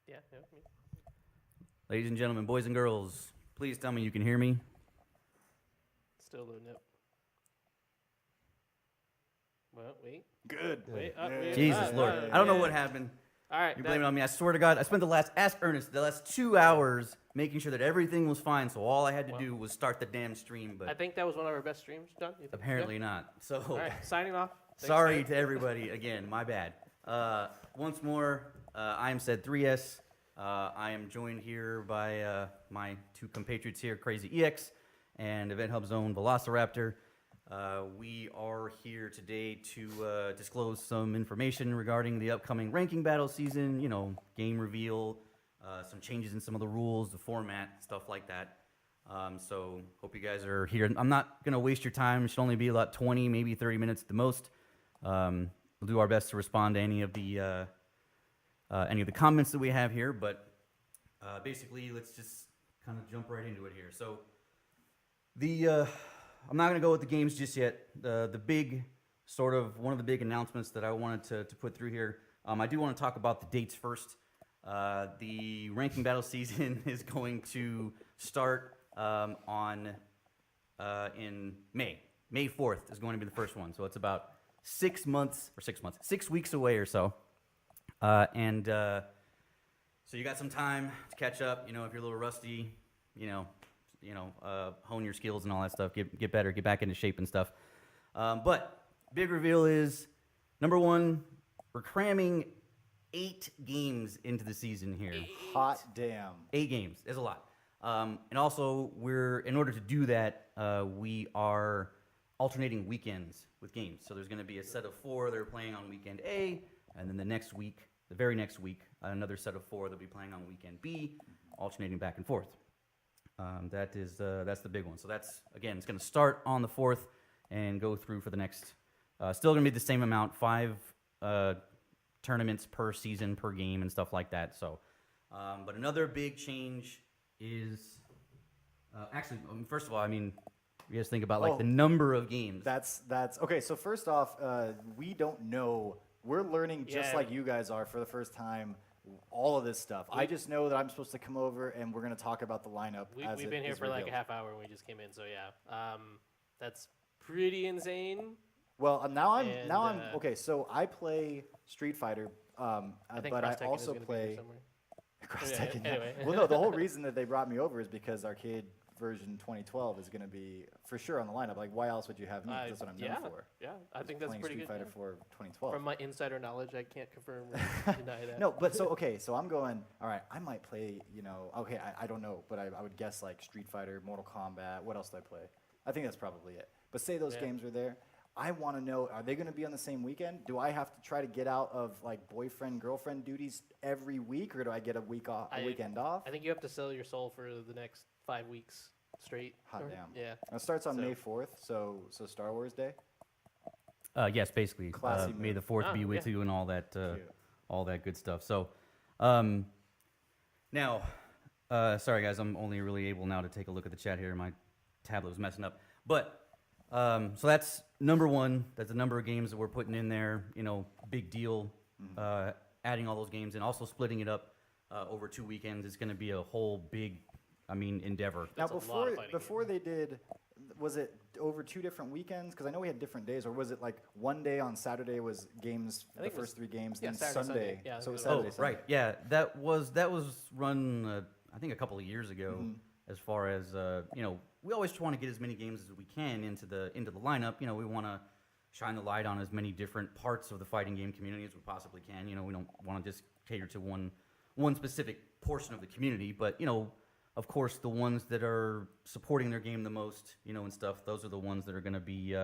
Yeah. Ladies and gentlemen, boys and girls, please tell me you can hear me. Still loading up. Well, wait. Good. Wait. Jesus Lord. I don't know what happened. All right. You blame it on me. I swear to God, I spent the last 2 hours making sure that everything was fine. So all I had to do was start the damn stream, I but think that was one of our best streams done. You think? apparently not. So All right. Signing off. Thanks, sorry guys. to everybody again. My bad. Once more, I am said 3S. I am joined here by my two compatriots here, Crazy EX and Event Hub's own Velociraptor. We are here today to disclose some information regarding the upcoming ranking battle season, game reveal, some changes in some of the rules, the format, stuff like that. So hope you guys are here. I'm not going to waste your time. It should only be about 20, maybe 30 minutes at the most. We'll do our best to respond to any of the comments that we have here, but basically let's just kind of jump right into it here. So I'm not going to go with the games just yet. The big one of the big announcements that I wanted to put through here, I do want to talk about the dates first. The ranking battle season is going to start in May. May 4th is going to be the first one. So it's about 6 weeks away or so. So you got some time to catch up. If you're a little rusty, hone your skills and all that stuff. Get better, get back into shape and stuff. But big reveal is, number one, we're cramming 8 games into the season here. Hot damn. 8 games is a lot. And also, in order to do that, we are alternating weekends with games. So there's going to be a set of 4 that are playing on weekend A, and then the very next week, another set of 4 that'll be playing on weekend B, alternating back and forth. That's the big one. So it's going to start on the 4th and go through for the next. Still going to be the same amount, 5 tournaments per season, per game, and stuff like that. So, but another big change is first of all, you guys think about the number of games. That's okay. So first off, we don't know. We're learning just like you guys are for the first time. All of this stuff. I just know that I'm supposed to come over and we're going to talk about the lineup. We've been here for like a half hour and we just came in. So yeah, that's pretty insane. Well, now I'm okay. So I play Street Fighter, but I also play Cross Tekken. Anyway. Well, no, the whole reason that they brought me over is because arcade version 2012 is going to be for sure on the lineup. Like, why else would you have me? That's what I'm known for. Yeah, I think that's pretty Street good. Fighter for 2012. From my insider knowledge, I can't confirm or deny that. No, but so I'm going, all right, I might play, I don't know, but I would guess like Street Fighter, Mortal Kombat, what else do I play? I think that's probably it. But say those games are there. I want to know, are they going to be on the same weekend? Do I have to try to get out of like boyfriend, girlfriend duties every week, or do I get a weekend off? I think you have to sell your soul for the next 5 weeks straight. Hot damn. Yeah. It starts on May 4th, so Star Wars Day. Yes, basically. Classy May the 4th be with you and all that good stuff. So, now, sorry guys, I'm only really able now to take a look at the chat here. My tablet was messing up. But, so that's number one. That's the number of games that we're putting in there. Big deal. Adding all those games and also splitting it up over 2 weekends. It's going to be a whole big, endeavor. Now, That's before they did, was it over 2 different weekends? Because I know we had different days, or was it like one day on Saturday was games, the first 3 games, then Saturday, Sunday? Yeah, so it was Saturday, Sunday. Right. Yeah, that was run. I think a couple of years ago. As far as we always want to get as many games as we can into the lineup. We want to shine the light on as many different parts of the fighting game community as we possibly can. We don't want to just cater to one specific portion of the community, but of course, the ones that are supporting their game the most, and stuff, those are the ones that are going to be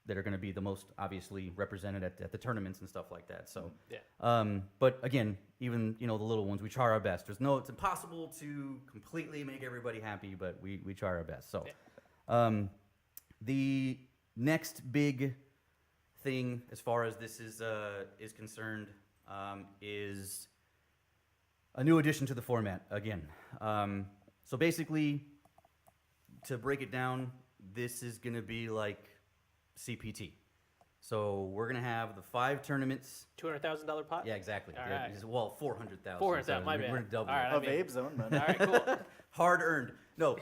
the most obviously represented at the tournaments and stuff like that. So, but again, even the little ones, we try our best. It's impossible to completely make everybody happy, but we try our best. So, the next big thing as far as this is concerned is a new addition to the format again. So basically, to break it down, this is going to be like CPT. So we're gonna have the 5 tournaments. $200,000 pot. Yeah, exactly. All Yeah, right. well, 400,000. 400,000. My We're bad. gonna double All it. right, Of I mean- Abe's own All money. right, cool. Hard earned. No,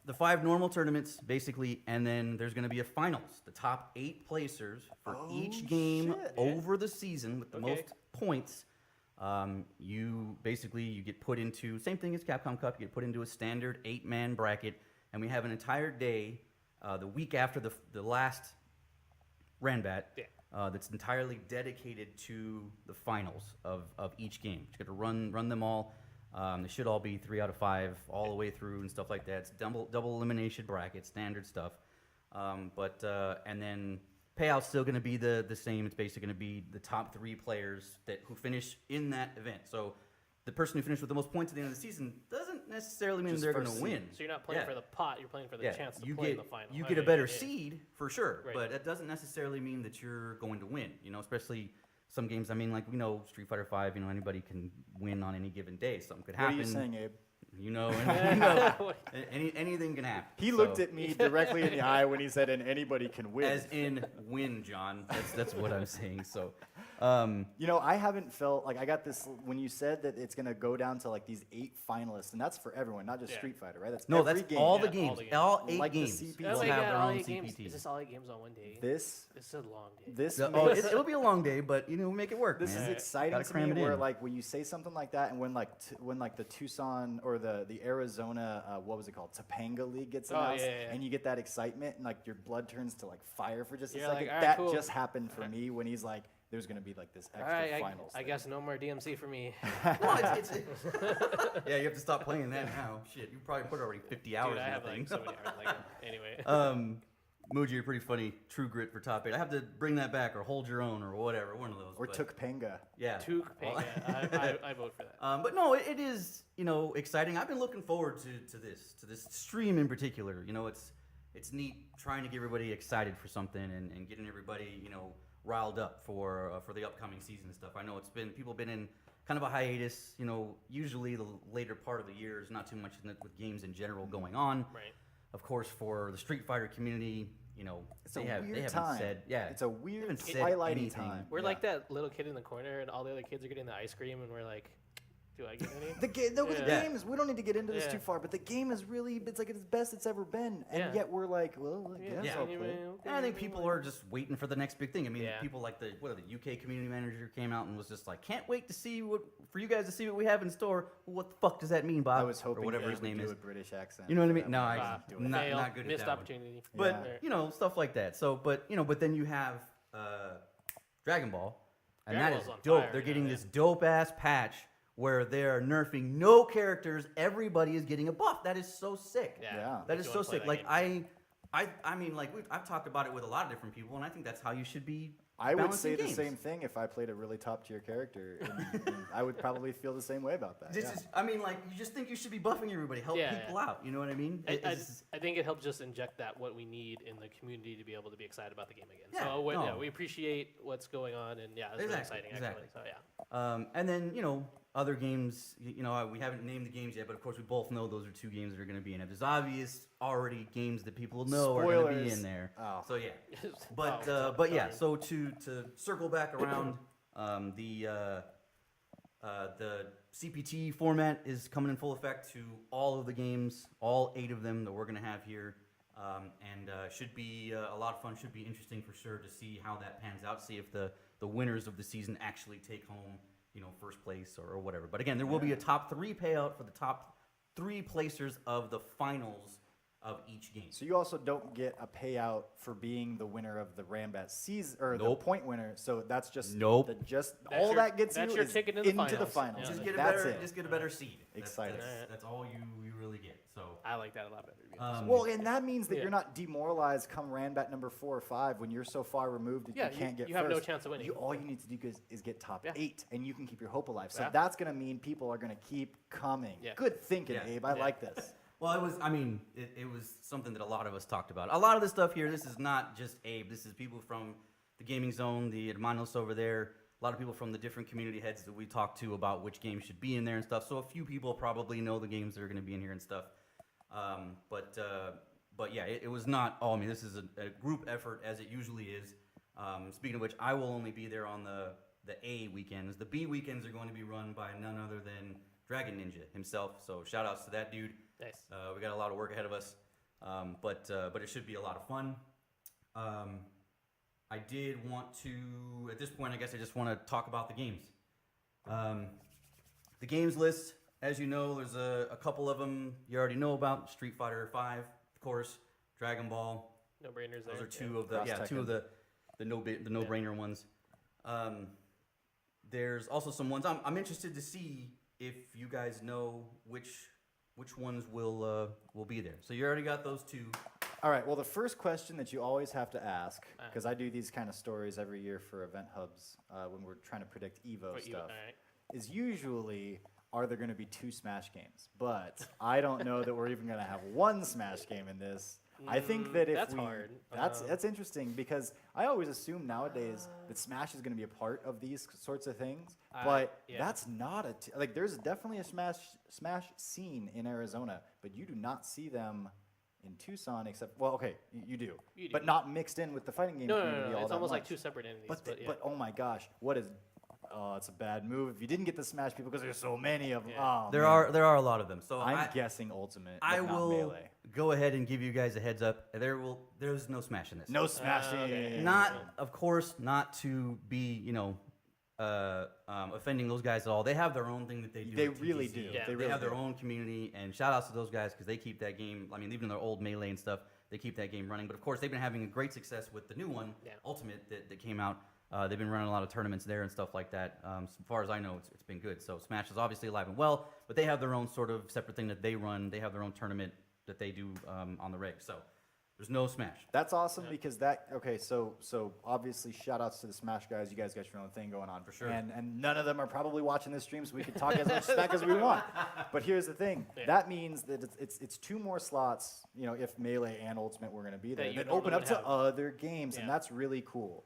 the 5 normal tournaments basically, and then there's going to be a finals. The top 8 placers for Oh, each game shit. over the season with the Okay. most points. You get put into same thing as Capcom Cup. You get put into a standard 8-man bracket, and we have an entire day, the week after the last RanBat. Yeah. That's entirely dedicated to the finals of each game. You got to run them all. They should all be 3 out of 5 all the way through and stuff like that. It's double elimination bracket, standard stuff. And then payout's still going to be the same. It's basically going to be the top 3 players who finish in that event. So the person who finished with the most points at the end of the season doesn't necessarily mean Just they're going first to seed. win. So you're not playing Yeah. for the pot. You're playing for the chance to you play get in the final. you Okay, get a better yeah, yeah. seed for sure, Right. but it doesn't necessarily mean that you're going to win. Especially some games. I mean, like we know Street Fighter V. Anybody can win on any given day. Something could What happen. are you saying, Abe? Anything can happen. He So, looked at me directly in the eye when he said, "And anybody can win." as in win, John. That's what I'm saying. So, I haven't felt like I got this when you said that it's gonna go down to like these 8 finalists, and that's for everyone, not just Yeah. Street Fighter, right? That's no, every that's game. all Yeah, the all games. the games. All 8 Like the games CPT. Oh will my have God, their all own 8 games. CPT. Is this all 8 games on one day? This This is a long day. makes, It'll be a long day, but make it work. this man. is Alright. exciting Gotta to cram me. it Where in. like when you say something like that, and when the Tucson or the Arizona what was it called, Topanga League gets Oh, announced, yeah, yeah. and you get that excitement, and like your blood turns to like fire for just a You're second. like, alright, that cool. just happened for me when he's like, "There's gonna be like this All extra right, finals." I thing. guess no more DMC for me. No, yeah, you have to stop playing that now. Shit, you probably put already 50 hours Dude, I in have that thing. like so many hours. Like, anyway. Muji, you're pretty funny. True Grit for top 8. I have to bring that back or hold your own or whatever. One of those. Or but, Topanga. Yeah. Well, I vote for that. But no, it is exciting. I've been looking forward to this stream in particular. It's neat trying to get everybody excited for something and getting everybody riled up for the upcoming season and stuff. I know people have been in kind of a hiatus. Usually the later part of the year is not too much with games in general going on. Right. Of course, for the Street Fighter community, It's they a haven't weird time. said It's a weird haven't said twilighty anything. time. We're Yeah. like that little kid in the corner, and all the other kids are getting the ice cream, and we're like, do I get any? The Yeah. game is, we don't need to get into this Yeah. too far, but the game is really, it's like it's best it's ever been. And Yeah. yet we're like, well, I guess Yeah. I'll play. And I think people are just waiting for the next big thing. I mean, Yeah. people like the UK community manager came out and was just like, can't wait to see for you guys to see what we have in store. Well, what the fuck does that mean, Bob? I was hoping or whatever you his would name do is. a British accent. You know what I for mean? that No, one. I Ah, do it. not Fail, not good missed at that one. opportunity. But Yeah. stuff like that. So, but then you have Dragon Ball, and Dragon that is Ball's on dope. fire, They're yeah, getting yeah. this dope ass patch where they're nerfing no characters. Everybody is getting a buff. That is so sick. Yeah. That Makes is you so wanna play sick. that Like game. I mean, like I've talked about it with a lot of different people, and I think that's how you should be. I would balancing say the games. same thing if I played a really top tier character. And I would probably feel the same way about that. This yeah. is, I mean, like you just think you should be buffing everybody, help Yeah, people yeah. out. You know what I mean? I think it helps just inject that what we need in the community to be able to be excited about the game again. Yeah, So no. we appreciate what's going on, and yeah, it's really exciting Exactly. actually. So yeah. And then other games. We haven't named the games yet, but of course we both know those are 2 games that are going to be in it. There's obvious already games that people know are going to be Spoilers. in there. Oh. So yeah. But Oh, but yeah. sorry. So to circle back around, the CPT format is coming in full effect to all of the games, all 8 of them that we're going to have here, and should be a lot of fun. Should be interesting for sure to see how that pans out. See if the winners of the season actually take home first place or whatever. But again, there will be a top 3 payout for the top 3 placers of the finals of each game. So you also don't get a payout for being the winner of the RanBats season or the Nope. point winner. So that's just Nope. That's That's all your- that gets that's you your is ticket into the the finals. finals. Yeah. Just get a better seed. Exciting. That's all you really get. So I like that a lot better. to be Um, honest. Well, and that means that Yeah. you're not demoralized come RanBat number 4 or 5 when you're so far removed that Yeah, you can't get you have no first. chance of winning. All you need to do is get top Yeah. 8, and you can keep your hope alive. So Yeah. that's going to mean people are going to keep coming. Yeah. Good thinking, Yeah. Abe. I Yeah. like this. Well, it was something that a lot of us talked about. A lot of the stuff here, this is not just Abe. This is people from the gaming zone, the hermanos over there. A lot of people from the different community heads that we talked to about which games should be in there and stuff. So a few people probably know the games that are going to be in here and stuff. But yeah, it was not all me. This is a group effort as it usually is. Speaking of which, I will only be there on the A weekends. The B weekends are going to be run by none other than Dragon Ninja himself. So shout outs to that dude. Nice. We got a lot of work ahead of us, but it should be a lot of fun. I did want to, at this point, I guess I just want to talk about the games. The games list, as you know, there's a couple of them you already know about. Street Fighter 5, of course, Dragon Ball. No brainers there. Those are two of the no-brainer ones. There's also some ones I'm interested to see if you guys know which ones will be there. So you already got those two. All right. Well, the first question that you always have to ask, because I do these kind of stories every year for Event Hubs when we're trying to predict Evo stuff, is usually, are there going to be 2 Smash games? But I don't know that we're even going to have 1 Smash game in this. I think that if that's hard. That's interesting because I always assume nowadays that Smash is going to be a part of these sorts of things, but that's not like there's definitely a Smash scene in Arizona, but you do not see them in Tucson except you do, but not mixed in with the fighting game community. No. It's almost like much. 2 separate entities. But oh my gosh, what is? Oh, it's a bad move if you didn't get the Smash people because there's so many of them. Yeah. Oh, There man. are a lot of them. So I'm guessing Ultimate. I but not will Melee. go ahead and give you guys a heads up. There's no Smash in this. No Smashing. okay. Not, of course, not to be, offending those guys at all. They have their own thing that they do. They at really TGC. do. Yeah. They They really have their do. own community, and shout outs to those guys because they keep that game. I mean, even their old Melee and stuff, they keep that game running. But of course, they've been having a great success with the new one, Ultimate, that came out. They've been running a lot of tournaments there and stuff like that. As far as I know, it's been good. So Smash is obviously alive and well, but they have their own sort of separate thing that they run. They have their own tournament that they do on the reg. So there's no Smash. That's awesome because so obviously shout outs to the Smash guys. You guys got your own thing going on. For sure. And none of them are probably watching this stream, so we can talk as much smack as we want. But here's the thing. Yeah. That means that it's 2 more slots, if Melee and Ultimate were going to be there, you that normally open up would to have. other games, and Yeah. that's really cool.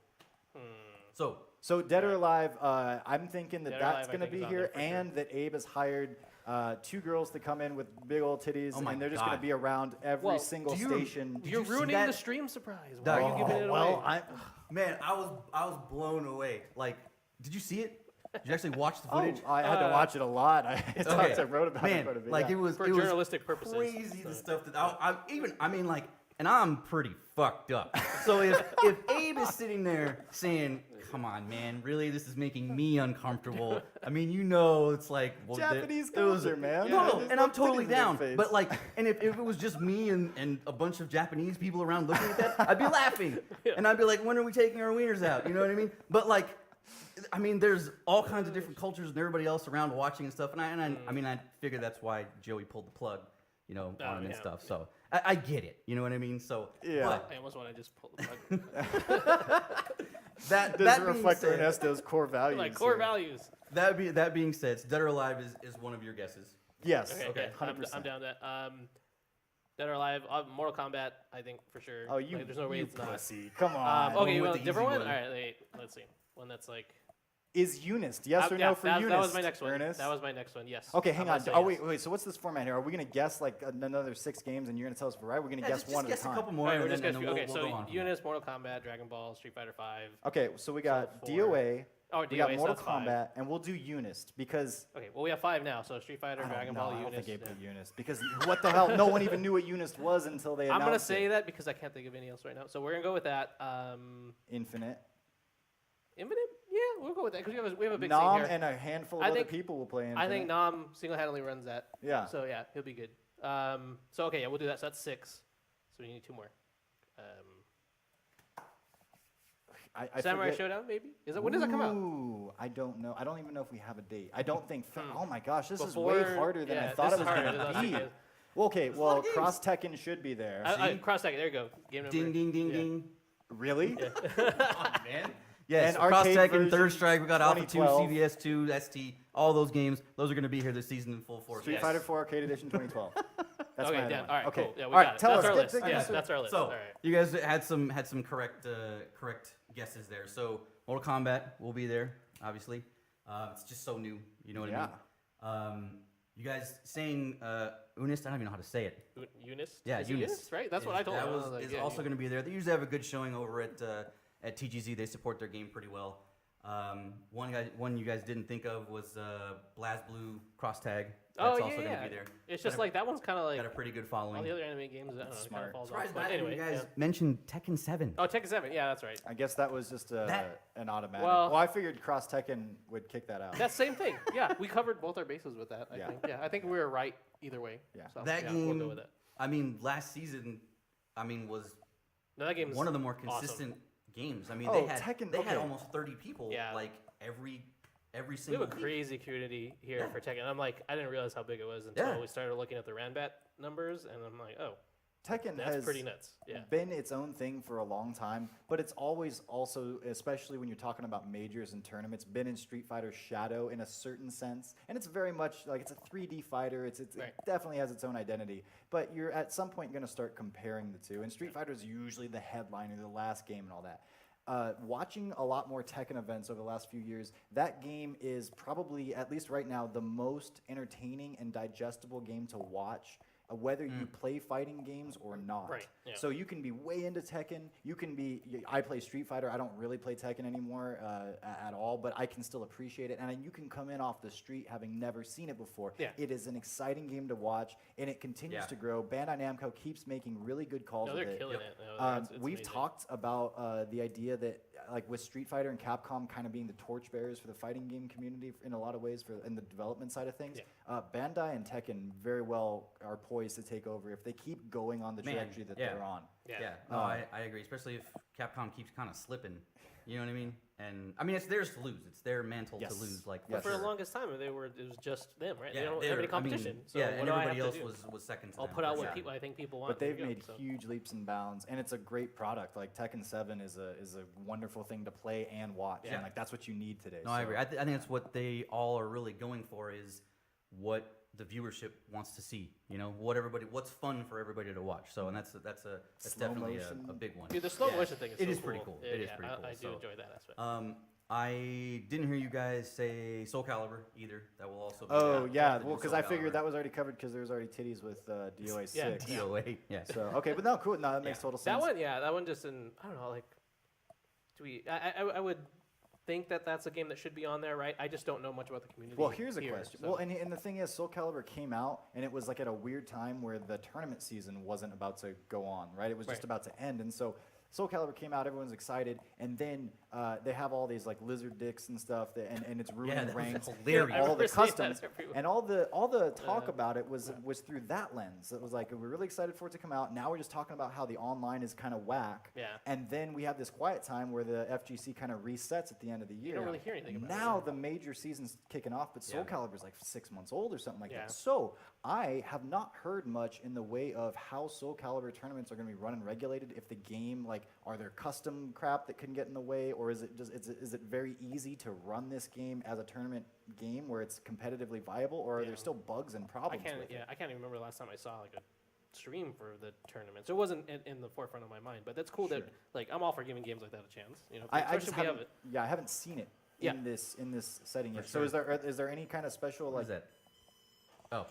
So Dead or Alive, I'm thinking that Dead or that's Alive, I going to think, be is on here, there for sure. and that Abe has hired 2 girls to come in with big old titties, Oh my and they're just going God. to be around every Well, single do you- station. Did You're you see ruining that? the stream surprise. Why Doug, are you giving it away? well, man, I was blown away. Like, did you see it? Did you actually watch the Oh, footage? I had to watch it a lot. I wrote about Man, it quite a bit. like yeah. it was For it was journalistic purposes. crazy So- the stuff that and I'm pretty fucked up. So if Abe is sitting there saying, "Come on, man, really, this is making me uncomfortable." I mean, it's like Japanese there was culture, man. No, There's and no I'm totally titties in their down. face. But like, and if it was just me and a bunch of Japanese people around looking at that, I'd be laughing, and I'd be like, "When are we taking our wieners out?" You know what I mean? But like, I mean, there's all kinds of different cultures and everybody else around watching and stuff. And I figure that's why Joey pulled the plug, on him and stuff. So I get it. You know what I mean? So Yeah. but I almost want to just pull the plug. that doesn't being reflect said, Ernesto's core values. Like core here. values. that being said, Dead or Alive is one of your guesses. Yes. Okay. 100%. I'm down with that. Dead or Alive, Mortal Kombat, I think for sure. Oh, you, Like, there's no way you it's not. pussy. Come on. Okay, you with want a the different easy one? one. All right, wait, let's see. One that's like. Is Eunice? Yes or yeah, no for that, Eunice? That was my next one. Ernest? That was my next one. Yes. Okay, I'm hang gonna on. say Oh, yes. wait. So what's this format here? Are we going to guess like another 6 games and you're going to tell us variety? We're going to guess just one guess at a time. a couple All more, right, and we're just then guessing. we'll Okay, go so on from Eunice, Mortal Kombat, Dragon Ball, Street Fighter 5. Okay, so we got So 4. DOA. Oh, We got DOA, so Mortal that's 5. Kombat, and we'll do Eunice because Okay, well we have 5 now. So Street Fighter, I Dragon don't know, Ball, I don't Eunice. think Abe yeah. put Eunice because what the hell? No one even knew what Eunice was until they I'm announced gonna say it. that because I can't think of anything else right now. So we're gonna go with that. Infinite. Infinite? Yeah, we'll go with that because we have a big Nom scene here. and a handful of I other think- people will play Infinite. I think Nam single-handedly runs that. Yeah. So yeah, he'll be good. So okay, yeah, we'll do that. So that's 6. So we need 2 more. I Samurai forget. Showdown, maybe? When does that come out? Ooh, I don't know. I don't even know if we have a date. I don't think. Hmm. Oh my gosh, this is Before- way harder than I yeah, thought this it was is harder. going This to is be. also- Well, okay, a lot well, of games. Cross Tekken should be there. Cross Tekken, there you go. Game number. Ding ding ding yeah. ding. Really? Man. Yes, And Cross arcade Tech and Third version, Strike. We got Alpha 2, 2012. CVS 2, ST. All those games. Those are going to be here this season in full force. Street Yes. Fighter 4 Arcade Edition 2012. That's Okay, my yeah. other All right, one. Okay. cool. Yeah, we All right, got it. tell That's us. our Get list. the- Yeah, get the- that's our list. So All right. you guys had some correct guesses there. So Mortal Kombat will be there, obviously. It's just so new. You know what I mean? You guys saying Unis? I don't even know how to say it. Eunice? Yeah, Is it Eunice. Right? That's what I told That him. I was, was like, is yeah, also going to be there. They usually have a good showing over at TGZ. They support their game pretty well. One you guys didn't think of was BlazBlue Cross Tag. That's also going to be there. It's just like that one's kind of like got a pretty good following. all the other anime games. I don't know, Smart. kind of falls Surprised off. by But that anyway, you guys mentioned Tekken 7. Oh, Tekken 7. Yeah, that's right. I guess that was just an automatic. Well- I figured Cross Tekken would kick that out. That same thing. Yeah, we covered both our bases with that. Yeah. I think we were right either way. Yeah. So, That We'll game, go with it. I mean, last season, was No, that game's one of the more awesome. consistent games. I mean, Oh, they had Tekken- they had okay. almost 30 people Yeah. like every We single have a week. crazy community here Yeah. for Tekken. I'm like, I didn't realize how big it was until Yeah. we started looking at the RanBat numbers, and I'm like, oh, Tekken that's has pretty nuts. Yeah. been its own thing for a long time, but it's always also, especially when you're talking about majors and tournaments, been in Street Fighter's shadow in a certain sense. And it's very much like it's a 3D fighter. It Right. definitely has its own identity. But you're at some point going to start comparing the two. And Street Fighter is usually the headliner, the last game, and all that. Watching a lot more Tekken events over the last few years, that game is probably, at least right now, the most entertaining and digestible game to watch, whether you play fighting games or not. Right, yeah. So you can be way into Tekken. You can be. I play Street Fighter. I don't really play Tekken anymore at all, but I can still appreciate it. And you can come in off the street having never seen it before. Yeah. It is an exciting game to watch, and it continues Yeah. to grow. Bandai Namco keeps making really good calls No, with they're it. killing Yep. it. No, it's We've amazing. talked about the idea that, like with Street Fighter and Capcom kind of being the torchbearers for the fighting game community in a lot of ways in the development side of things. Yeah. Bandai and Tekken very well are poised to take over if they keep going on the Man, trajectory that yeah. they're on. Yeah. No, I agree, especially if Capcom keeps kind of slipping. You know what I mean? And I mean, it's theirs to lose. It's their mantle Yes. to lose. Like, Yes. For the sure. longest time, it was just them, right? yeah, they don't they're- have any I mean, competition. So yeah, what and do I everybody have else to do? was second to I'll them. put out for what sure. I think people want. But they've There you made go, so. huge leaps and bounds, and it's a great product. Like Tekken 7 is a wonderful thing to play and watch, Yeah. and like that's what you need today. No, I So- agree. I think that's what they all are really going for is what the viewership wants to see. You know, what's fun for everybody to watch. So, and that's Slow definitely motion. a big one. Dude, the slow Yeah. motion thing is It so is pretty cool. Yeah, It is yeah, pretty cool. I do So, enjoy that aspect. I didn't hear you guys say Soul Calibur either. That will also. Be Oh out yeah, after the well new because Soul I figured Calibur. that was already covered because there was already titties with DOA 6. Yeah, DOA. Yeah. So okay, but no, cool. No, that makes Yeah. total sense. That one, yeah, that one just in, I don't know, like, I would think that that's a game that should be on there, right? I just don't know much about the community. Well, here's a here, question. so- Well, and the thing is, Soul Calibur came out, and it was like at a weird time where the tournament season wasn't about to go on, right? It was just Right. about to end, and so Soul Calibur came out, everyone's excited, and then they have all these like lizard dicks and stuff, and it's ruining that was ranks, hilarious. I all the remember seeing that customs, everywhere. and all the talk about it was through that lens. It was like we're really excited for it to come out. Now we're just talking about how the online is kind of whack. Yeah. And then we have this quiet time where the FGC kind of resets at the end of the year. don't really hear anything about it, now yeah. the major season's kicking off, but Soul Yeah. Calibur's like 6 months old or something like Yeah. that. So I have not heard much in the way of how Soul Calibur tournaments are going to be run and regulated. If the game, like, are there custom crap that can get in the way, or is it just is it very easy to run this game as a tournament game where it's competitively viable, or are Yeah. there still bugs and I problems can't, with it? I can't even remember the last time I saw like a stream for the tournament. So it wasn't in the forefront of my mind, but that's cool that, Sure. like, I'm all for giving games like that a chance. You know, I especially just if we have haven't, it. yeah, I haven't seen it Yeah. in this setting yet. For So is there any kind of special What like is that? Oh,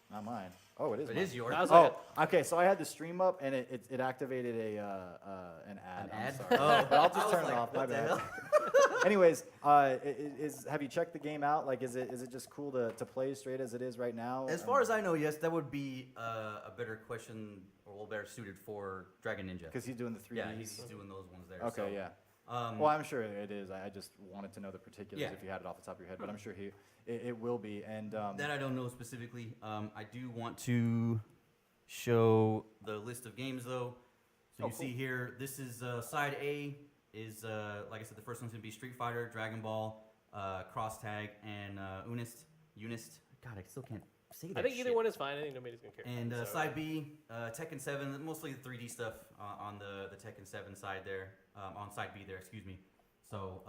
not mine? Oh, it is. it mine. is yours. That was Oh, like okay. So I had the stream up, and it activated an ad. An I'm ad? sorry. Oh. But I'll I just was turn like, it off. My what the bad. hell? Anyways, have you checked the game out? Like, is it just cool to play straight as it is right now? As far as I know, yes, that would be a better question, or a little better suited for Dragon Ninja. because he's doing the 3D. Yeah, he's doing those ones there. Okay, so, yeah. Um, Well, I'm sure it is. I just wanted to know the particulars Yeah. if you had it off the top of your head, but I'm sure it will be. And that I don't know specifically. I do want to show the list of games though. So Oh, you see cool. here, this is side A is like I said, the first one's gonna be Street Fighter, Dragon Ball, Cross Tag, and Unist. God, I still can't say that. I think either shit. one is fine. I think nobody's gonna care. And So, side B, Tekken 7, mostly the 3D stuff on the Tekken 7 side there, on side B there, excuse me. So,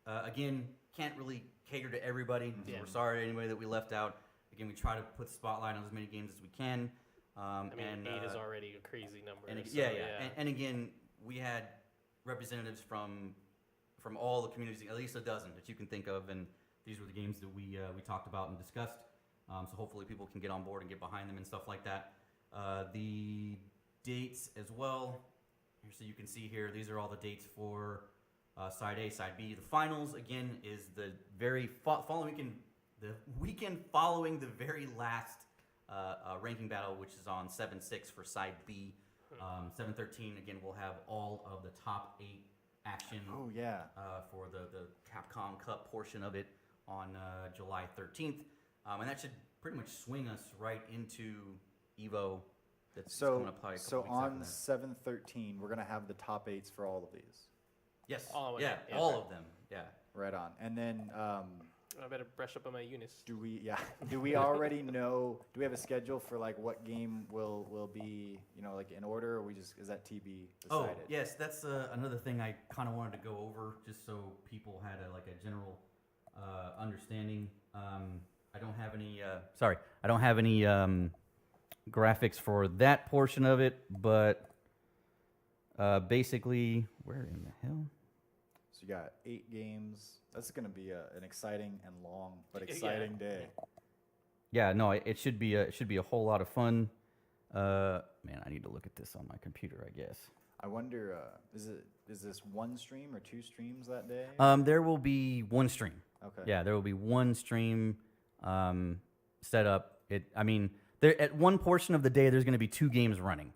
again, can't really cater to everybody. So Yeah. we're sorry to anybody that we left out. Again, we try to put the spotlight on as many games as we can. I mean, and, 8 is already a crazy number. and so, yeah. And again, we had representatives from all the communities, at least a dozen that you can think of, and these were the games that we talked about and discussed. So hopefully people can get on board and get behind them and stuff like that. The dates as well. So you can see here, these are all the dates for Side A, Side B. The finals, again, is the very following weekend, the weekend following the very last ranking battle, which is on 7-6 for Side B. 7-13, again, we'll have all of the top 8 action Oh yeah. for the Capcom Cup portion of it on July 13th. And that should pretty much swing us right into EVO. That's coming up probably a couple So weeks after on that. 7/13, we're gonna have the top 8s for all of these. Yes. All of yeah, them, yeah. all of them. Yeah. Right on. And then I better brush up on my Eunice. do we already know? Do we have a schedule for like what game will be like in order, or is that TB Oh, decided? yes, that's another thing I kind of wanted to go over, just so people had a general understanding. I don't have any. I don't have any graphics for that portion of it, but basically, where in the hell? So you got 8 games. That's going to be an exciting and long but Yeah. exciting day. Yeah, no, it should be a whole lot of fun. Man, I need to look at this on my computer, I guess. I wonder, is this one stream or 2 streams that day? There will be one stream. Okay. Yeah, there will be one stream set up. There at one portion of the day there's going to be 2 games running.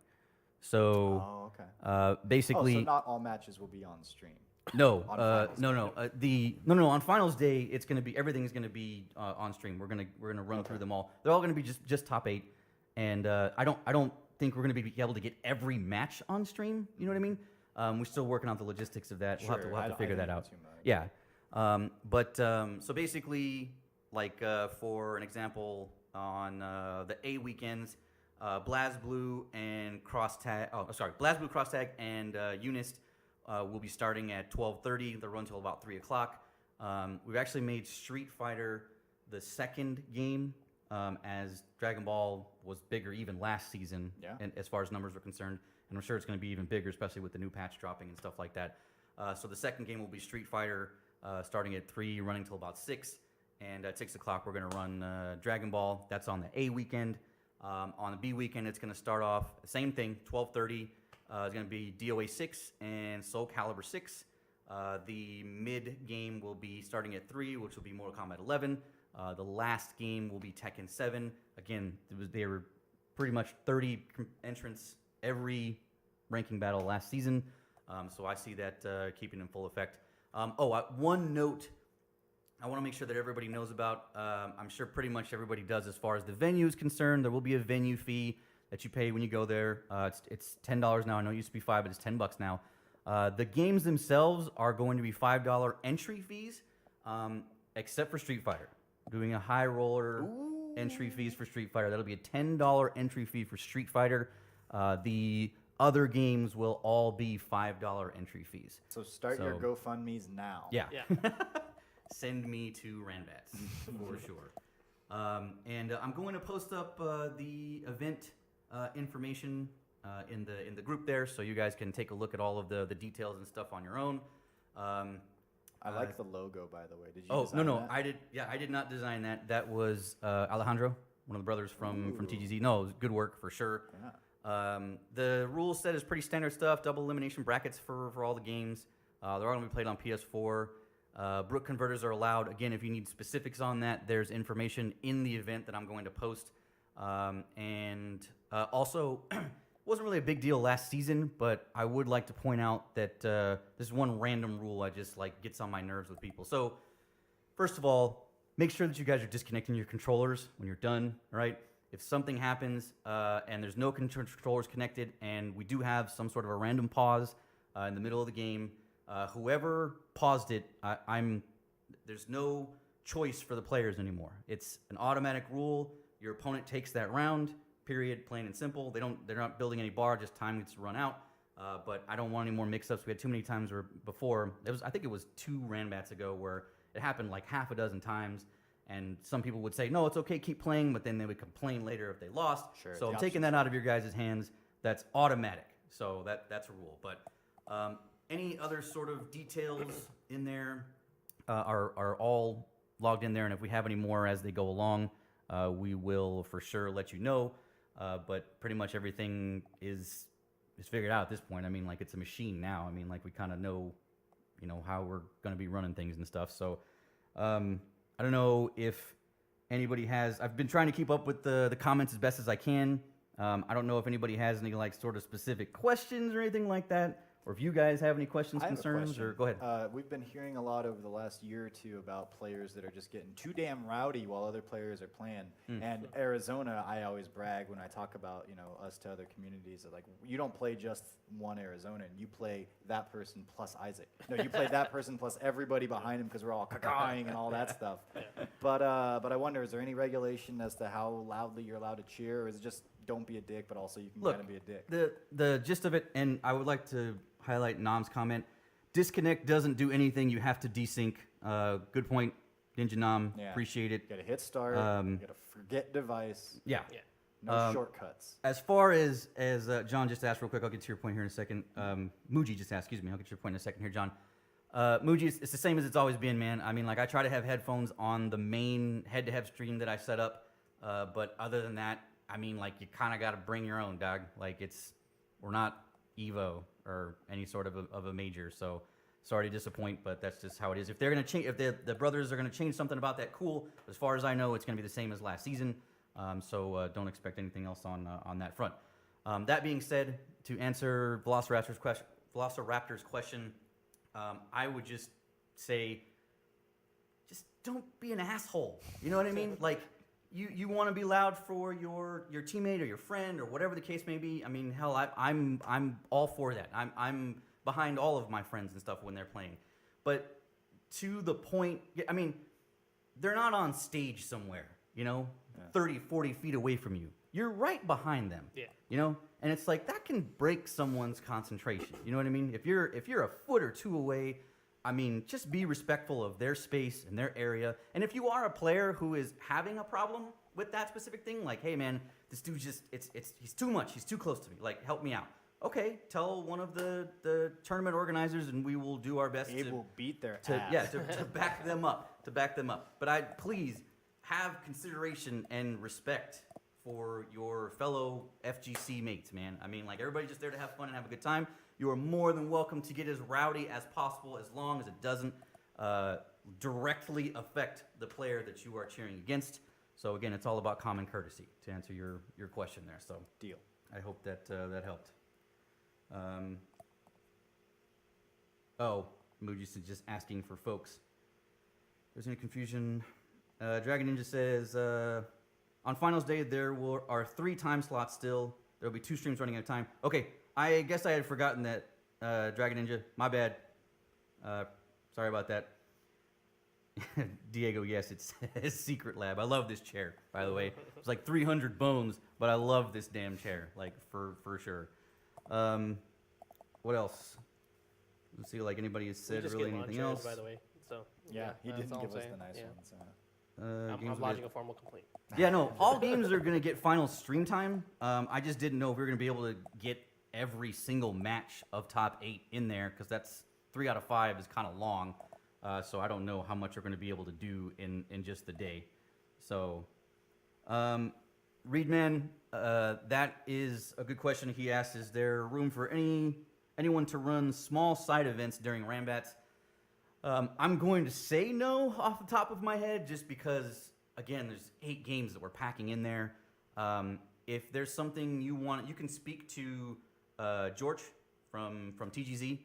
So Oh, okay. basically, so not all matches will be on stream. no, on finals no. On finals day, it's going to be everything's going to be on stream. We're gonna run through them all. They're all going to be just top 8, and I don't think we're going to be able to get every match on stream. You know what I mean? We're still working out the logistics of that. Sure, We'll have to figure I that don't know out. too much. Yeah. So basically, like for an example, on the A weekends, BlazBlue and BlazBlue Cross Tag and Unist will be starting at 12:30. They'll run till about 3 o'clock. We've actually made Street Fighter the second game, as Dragon Ball was bigger even last season, Yeah. and as far as numbers are concerned, and I'm sure it's going to be even bigger, especially with the new patch dropping and stuff like that. So the second game will be Street Fighter, starting at 3, running till about 6, and at 6 o'clock we're going to run Dragon Ball. That's on the A weekend. On the B weekend, it's going to start off same thing, 12:30. It's going to be DOA 6 and Soul Calibur 6. The mid game will be starting at 3, which will be Mortal Kombat 11. The last game will be Tekken 7. Again, they were pretty much 30 entrants every ranking battle last season. So I see that keeping in full effect. One note I want to make sure that everybody knows about. I'm sure pretty much everybody does as far as the venue is concerned. There will be a venue fee that you pay when you go there. It's $10 now. I know it used to be $5, but it's $10 now. The games themselves are going to be $5 entry fees, except for Street Fighter. Doing a high roller entry fees for Street Fighter. That'll be a $10 entry fee for Street Fighter. The other games will all be $5 entry fees. So start your GoFundMe's now. Yeah. Yeah. Send me to RanBats for sure. And I'm going to post up the event information in the group there, so you guys can take a look at all of the details and stuff on your own. I like the logo, by the way. Did you? Oh design no, that? I did. Yeah, I did not design that. That was Alejandro, one of the brothers from TGZ. No, it was good work for sure. Yeah. The rule set is pretty standard stuff. Double elimination brackets for all the games. They're all going to be played on PS4. Brook converters are allowed. Again, if you need specifics on that, there's information in the event that I'm going to post. Also, wasn't really a big deal last season, but I would like to point out that this is one random rule I just gets on my nerves with people. So, first of all, make sure that you guys are disconnecting your controllers when you're done. All right. If something happens and there's no controllers connected, and we do have some sort of a random pause in the middle of the game, whoever paused it, there's no choice for the players anymore. It's an automatic rule. Your opponent takes that round. Period. Plain and simple. They're not building any bar. Just time gets to run out. But I don't want any more mix-ups. We had too many times before. I think it was 2 RanBats ago where it happened like half a dozen times. And some people would say, no, it's okay, keep playing, but then they would complain later if they lost. Sure, So the I'm taking that out of your guys' hands. That's automatic. So that's a rule. But any other sort of details in there are all logged in there. And if we have any more as they go along, we will for sure let you know. But pretty much everything is is figured out at this point. I mean, like, it's a machine now. I mean, like, we kind of know, you know, how we're going to be running things and stuff. So I don't know if anybody has. I've been trying to keep up with the comments as best as I can. I don't know if anybody has any like sort of specific questions or anything like that, or if you guys have any questions, I have a concerns, question. or go ahead. We've been hearing a lot over the last year or two about players that are just getting too damn rowdy while other players are playing. And Arizona, I always brag when I talk about, you know, us to other communities, that like, you don't play just one Arizonan, you play that person plus Isaac. No, you play that person plus everybody behind him because we're all cacaing and all that stuff. But I wonder, is there any regulation as to how loudly you're allowed to cheer, or is it just don't be a dick, but also you can Look, kind of be a dick? the gist of it, and I would like to highlight Nam's comment. Disconnect doesn't do anything. You have to desync. Good point, Ninja Nam. Yeah. Appreciate it. You gotta hit start, you gotta forget device, Yeah. Yeah. no shortcuts. As far as John just asked real quick, I'll get to your point here in a second. Muji just asked, excuse me, I'll get to your point in a second here, John. Muji, it's the same as it's always been, man. I mean, like, I try to have headphones on the main head-to-head stream that I set up, but other than that, I mean, like, you kind of got to bring your own, dog. Like, we're not Evo or any sort of a major, so sorry to disappoint, but that's just how it is. If they're gonna change, if the brothers are gonna change something about that, cool. As far as I know, it's gonna be the same as last season, so don't expect anything else on that front. That being said, to answer Velociraptor's question, I would just say, just don't be an asshole. You know what I mean? Like, you want to be loud for your teammate or your friend or whatever the case may be. I mean, hell, I'm all for that. I'm behind all of my friends and stuff when they're playing. But to the point, I mean, they're not on stage somewhere, you know, 30, 40 feet away from you. You're right behind them. Yeah. You know, and it's like that can break someone's concentration. You know what I mean? If you're a foot or two away, I mean, just be respectful of their space and their area. And if you are a player who is having a problem with that specific thing, like, hey man, this dude's just he's too much, he's too close to me. Like, help me out. Okay, tell one of the tournament organizers, and we will do our best Abe will beat their to ass. to back them up, But please have consideration and respect for your fellow FGC mates, man. I mean, like, everybody's just there to have fun and have a good time. You are more than welcome to get as rowdy as possible, as long as it doesn't directly affect the player that you are cheering against. So again, it's all about common courtesy, to answer your question there. So Deal. I hope that that helped. Muji's just asking for folks. If there's any confusion, Dragon Ninja says, on finals day, there are 3 time slots still. There will be 2 streams running at a time. Okay, I guess I had forgotten that, Dragon Ninja. My bad. Sorry about that. Diego, yes, it's his secret lab. I love this chair, by the way. It's like 300 bones, but I love this damn chair, like, for sure. What else? Let's see, like, anybody has We said just really get lawn anything chairs, else. by the way. So Yeah, he that's didn't all give I'm us saying. the nice Yeah. ones. I'm Games will lodging get- a formal complaint. Yeah, no, all games are going to get final stream time. I just didn't know if we were going to be able to get every single match of top 8 in there, because that's 3 out of 5 is kind of long. So I don't know how much we're going to be able to do in just the day. So, Reedman, that is a good question he asked. Is there room for anyone to run small side events during RanBats? I'm going to say no off the top of my head, just because, again, there's 8 games that we're packing in there. If there's something you want, you can speak to George from TGZ,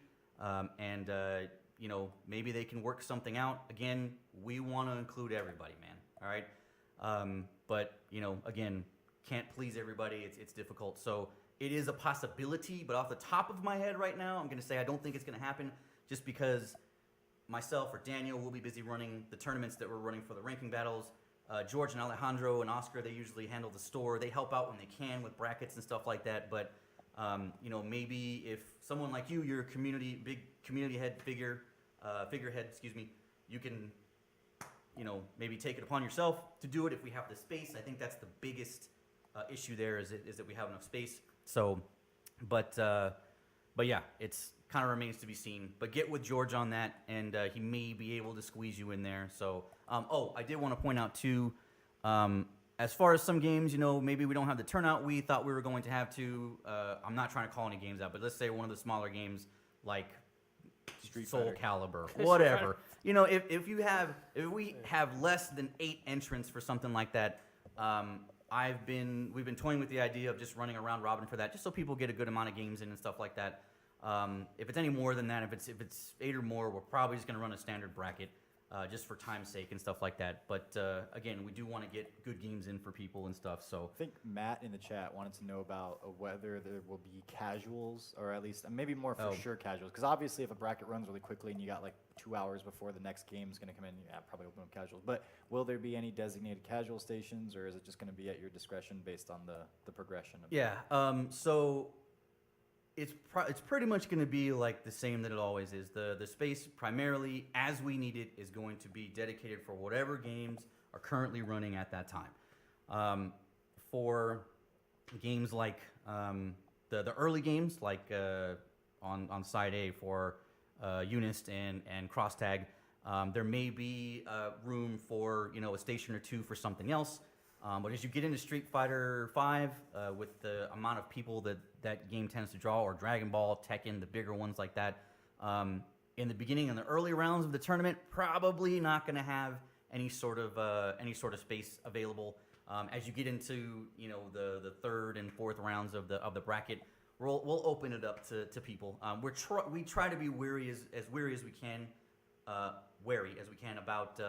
and you know, maybe they can work something out. Again, we want to include everybody, man. All right, but you know, again, can't please everybody. It's difficult. So it is a possibility, but off the top of my head right now, I'm going to say I don't think it's going to happen, just because myself or Daniel will be busy running the tournaments that we're running for the ranking battles. George and Alejandro and Oscar, they usually handle the store. They help out when they can with brackets and stuff like that. But you know, maybe if someone like you, you're a big community head figurehead, excuse me, you can, you know, maybe take it upon yourself to do it if we have the space. I think that's the biggest issue there, is that we have enough space. So, but yeah, it's kind of remains to be seen. But get with George on that, and he may be able to squeeze you in there. So, I did want to point out too, as far as some games, you know, maybe we don't have the turnout we thought we were going to have to. I'm not trying to call any games out, but let's say one of the smaller games like Street Soul Fighter. Calibur, whatever. You know, if we have less than 8 entrants for something like that, we've been toying with the idea of just running around robin for that, just so people get a good amount of games in and stuff like that. If it's any more than that, if it's 8 or more, we're probably just going to run a standard bracket, just for time's sake and stuff like that. But again, we do want to get good games in for people and stuff. So I think Matt in the chat wanted to know about whether there will be casuals, or at least maybe more for sure casuals. Because obviously, if a bracket runs really quickly and you got like 2 hours before the next game is going to come in, yeah, probably open up casuals. But will there be any designated casual stations, or is it just going to be at your discretion based on the progression of yeah, so it's pretty much going to be like the same that it always is. The space primarily, as we need it, is going to be dedicated for whatever games are currently running at that time. For games like the early games, like on side A for Unist and Cross Tag, there may be room for, you know, a station or two for something else. But as you get into Street Fighter V, with the amount of people that game tends to draw, or Dragon Ball, Tekken, the bigger ones like that, in the beginning, in the early rounds of the tournament, probably not going to have any sort of space available. As you get into, you know, the third and fourth rounds of the bracket, we'll open it up to people. We try to be wary as we can about.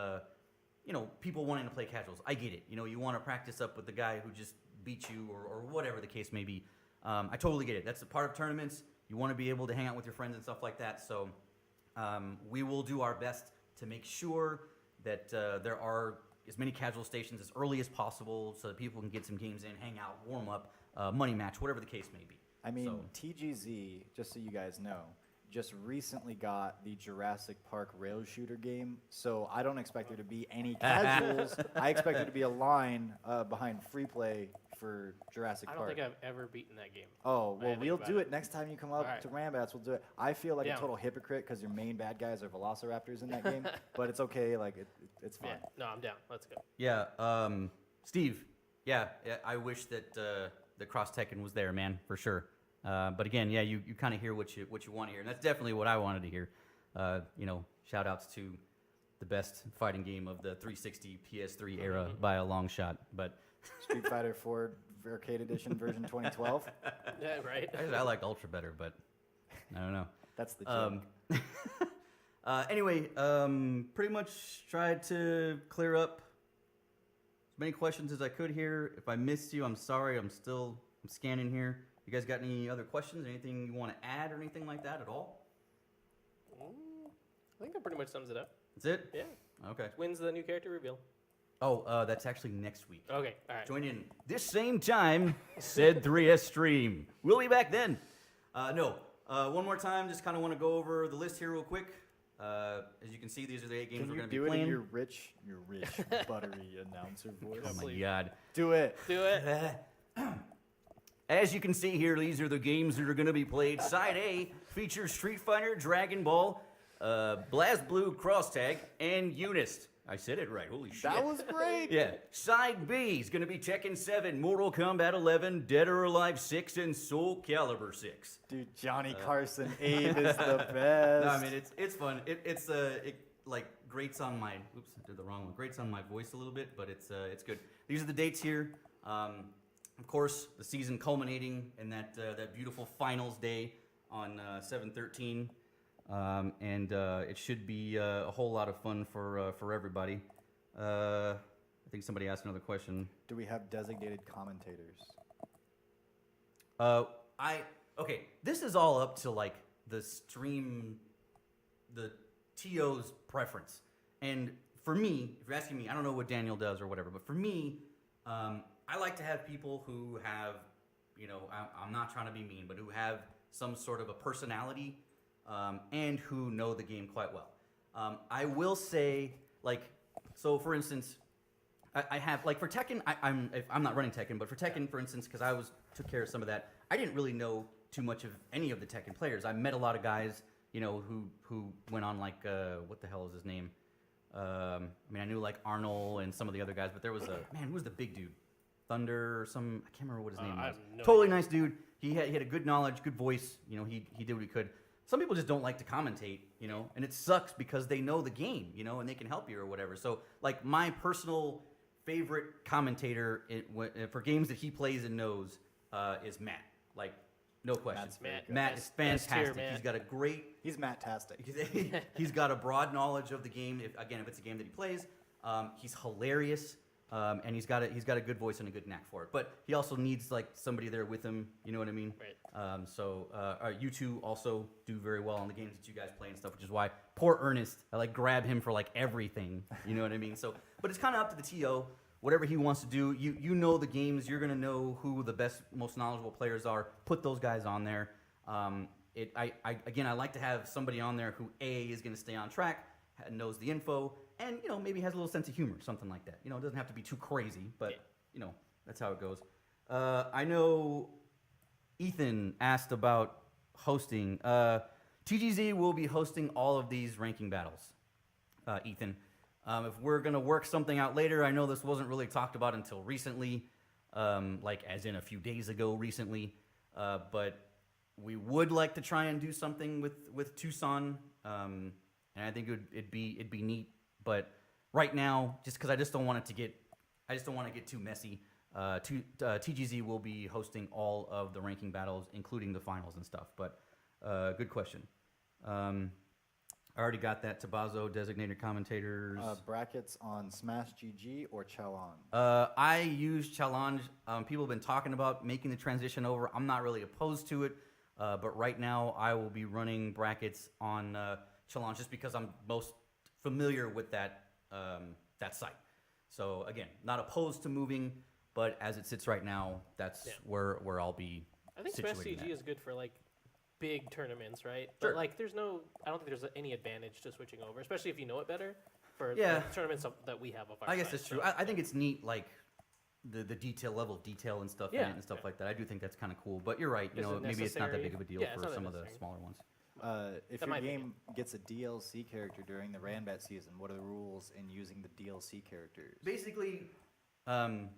You know, people wanting to play casuals. I get it. You know, you want to practice up with the guy who just beat you, or whatever the case may be. I totally get it. That's a part of tournaments. You want to be able to hang out with your friends and stuff like that. So we will do our best to make sure that there are as many casual stations as early as possible, so that people can get some games in, hang out, warm up, money match, whatever the case may be. I mean, So- TGZ, just so you guys know, just recently got the Jurassic Park rail shooter game, so I don't expect there to be any casuals. I expect there to be a line behind free play for Jurassic I don't Park. think I've ever beaten that game. Oh, I well, think we'll about do it. it next time you come up Alright. to RanBats. We'll do it. I feel like Yeah. a total hypocrite because your main bad guys are velociraptors in that game, but it's okay. Like, it's fine. Yeah. No, I'm down. Let's go. Yeah, Steve. Yeah, I wish that the Cross Tekken was there, man, for sure. But again, yeah, you kind of hear what you want to hear, and that's definitely what I wanted to hear. You know, shout outs to the best fighting game of the 360 PS3 era by a long shot. But Street Fighter 4 Arcade Edition version 2012. Yeah, right. I like Ultra better, but I don't know. That's the joke. Anyway, pretty much tried to clear up as many questions as I could here. If I missed you, I'm sorry. I'm scanning here. You guys got any other questions? Anything you want to add or anything like that at all? I think that pretty much sums it up. That's it? Yeah. Okay. When's the new character reveal? Oh, that's actually next week. Okay. All right. Join in this same time, said 3S stream. We'll be back then. One more time, just kind of want to go over the list here real quick. As you can see, these are the 8 games Can we're you going to be do it playing. in your rich, buttery announcer voice? Oh my Please. God. Do it. Do it. As you can see here, these are the games that are going to be played. Side A features Street Fighter, Dragon Ball, Blast Blue, Cross Tag, and Unist. I said it right. Holy shit. That was great. Yeah. Side B is going to be Tekken 7, Mortal Kombat 11, Dead or Alive 6, and Soul Calibur 6. Dude, Johnny Carson Abe is the best. No, I mean, it's fun. It like grates on my, oops, I did the wrong one. Grates on my voice a little bit, but it's good. These are the dates here. Of course, the season culminating in that beautiful finals day on 7/13. And it should be a whole lot of fun for everybody. I think somebody asked another question. Do we have designated commentators? Okay, this is all up to like the stream, the TO's preference. And for me, if you're asking me, I don't know what Daniel does or whatever, but for me, I like to have people who have, you know, I'm not trying to be mean, but who have some sort of a personality. And who know the game quite well. I will say, like, so for instance, I have, like, for Tekken, I'm not running Tekken, but for Tekken, for instance, because I took care of some of that, I didn't really know too much of any of the Tekken players. I met a lot of guys, you know, who went on, like, what the hell is his name? I mean, I knew like Arnold and some of the other guys, but there was who was the big dude? Thunder or some, I can't remember what his name I was. have no Totally idea. nice dude. He had a good knowledge, good voice. You know, he did what he could. Some people just don't like to commentate, you know, and it sucks because they know the game, you know, and they can help you or whatever. So, like, my personal favorite commentator for games that he plays and knows is Matt. Like, no question. Matt's very good. Matt is S tier, fantastic. Matt. He's got a great He's Matt-tastic. he's got a broad knowledge of the game. If it's a game that he plays, he's hilarious, and he's got a good voice and a good knack for it. But he also needs like somebody there with him. You know what I mean? Right. So you two also do very well on the games that you guys play and stuff, which is why poor Ernest, I like grab him for like everything. You know what I mean? So, but it's kind of up to the TO. Whatever he wants to do, you know the games. You're gonna know who the best, most knowledgeable players are. Put those guys on there. I like to have somebody on there who is going to stay on track, knows the info, and you know maybe has a little sense of humor, something like that. You know, it doesn't have to be too crazy, but you know that's how it goes. I know Ethan asked about hosting. TGZ will be hosting all of these ranking battles. Ethan, if we're going to work something out later, I know this wasn't really talked about until recently, like as in a few days ago recently, but we would like to try and do something with Tucson, and I think it'd be neat. But right now, just because I just don't want to get too messy. TGZ will be hosting all of the ranking battles, including the finals and stuff. But good question. I already got that. Tabazo, designated commentators. Brackets on Smash GG or Challenge? I use Challenge. People have been talking about making the transition over. I'm not really opposed to it. But right now, I will be running brackets on Challenge just because I'm most familiar with that site. So again, not opposed to moving, but as it sits right now, that's where I'll be. I think Smash situating CG that. is good for like big tournaments, right? Sure. But like, I don't think there's any advantage to switching over, especially if you know it better for Yeah. like, tournaments that we have of our I guess size, that's true. so, I think it's neat, like the detail level of detail and stuff in it and stuff like that. I do think that's kind of cool. But you're right. You Is know, it maybe it's not that necessary? big of a deal Yeah, it's for not that some of the necessary. smaller ones. If That your might be game gets a DLC character during the RanBat season, what are the rules in using the DLC characters? Basically, they're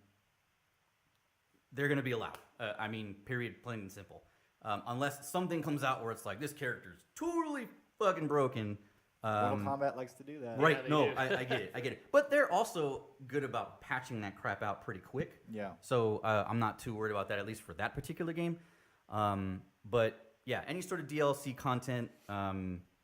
going to be allowed. I mean, period, plain and simple. Unless something comes out where it's like, this character's totally fucking broken. Mortal Kombat likes to do that. Right, Yeah, they no, do. I get it, I get it. But they're also good about patching that crap out pretty quick. Yeah. So I'm not too worried about that, at least for that particular game. But yeah, any sort of DLC content,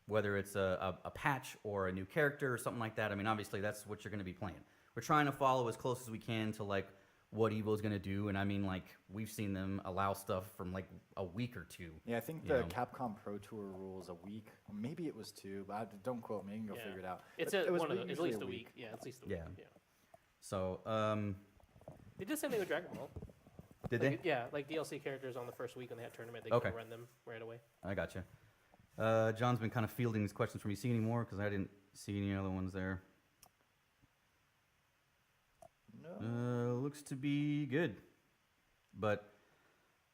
whether it's a patch or a new character or something like that, I mean, obviously that's what you're going to be playing. We're trying to follow as close as we can to like what Evo's going to do, and I mean, like we've seen them allow stuff from like a week or two. Yeah, I think You the know. Capcom Pro Tour rules a week, or maybe it was 2, but don't quote me. You can go Yeah. figure it out. It's But a, it was one of the, at usually least a week. Yeah, at least a week. Yeah. Yeah. So They did the same thing with Dragon Ball. did Like, they? Yeah, like DLC characters on the first week when they had tournament, they Okay. could run them right away. I gotcha. John's been kind of fielding these questions for me. See any more? Because I didn't see any other ones there. No. Looks to be good. But,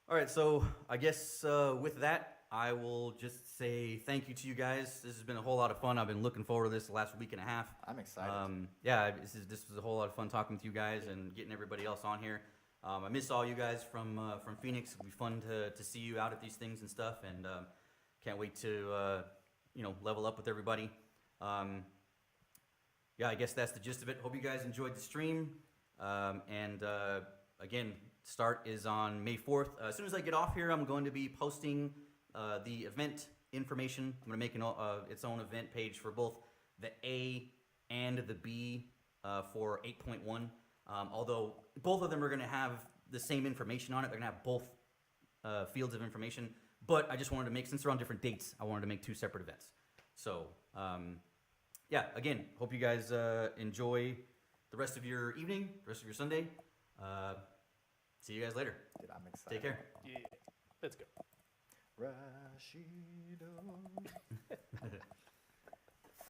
all right, so I guess with that, I will just say thank you to you guys. This has been a whole lot of fun. I've been looking forward to this the last week and a half. I'm excited. Yeah, this was a whole lot of fun talking with you guys and getting everybody else on here. I miss all you guys from Phoenix. It'll be fun to see you out at these things and stuff, and can't wait to level up with everybody. Yeah, I guess that's the gist of it. Hope you guys enjoyed the stream. And again, start is on May 4th. As soon as I get off here, I'm going to be posting the event information. I'm going to make its own event page for both the A and the B for 8.1. Although both of them are going to have the same information on it. They're going to have both fields of information. But I just wanted to make, since they're on different dates, I wanted to make 2 separate events. So, yeah, again, hope you guys enjoy the rest of your evening, the rest of your Sunday. See you guys later. Dude, I'm excited. Take care. Yeah. Let's go. Rashido.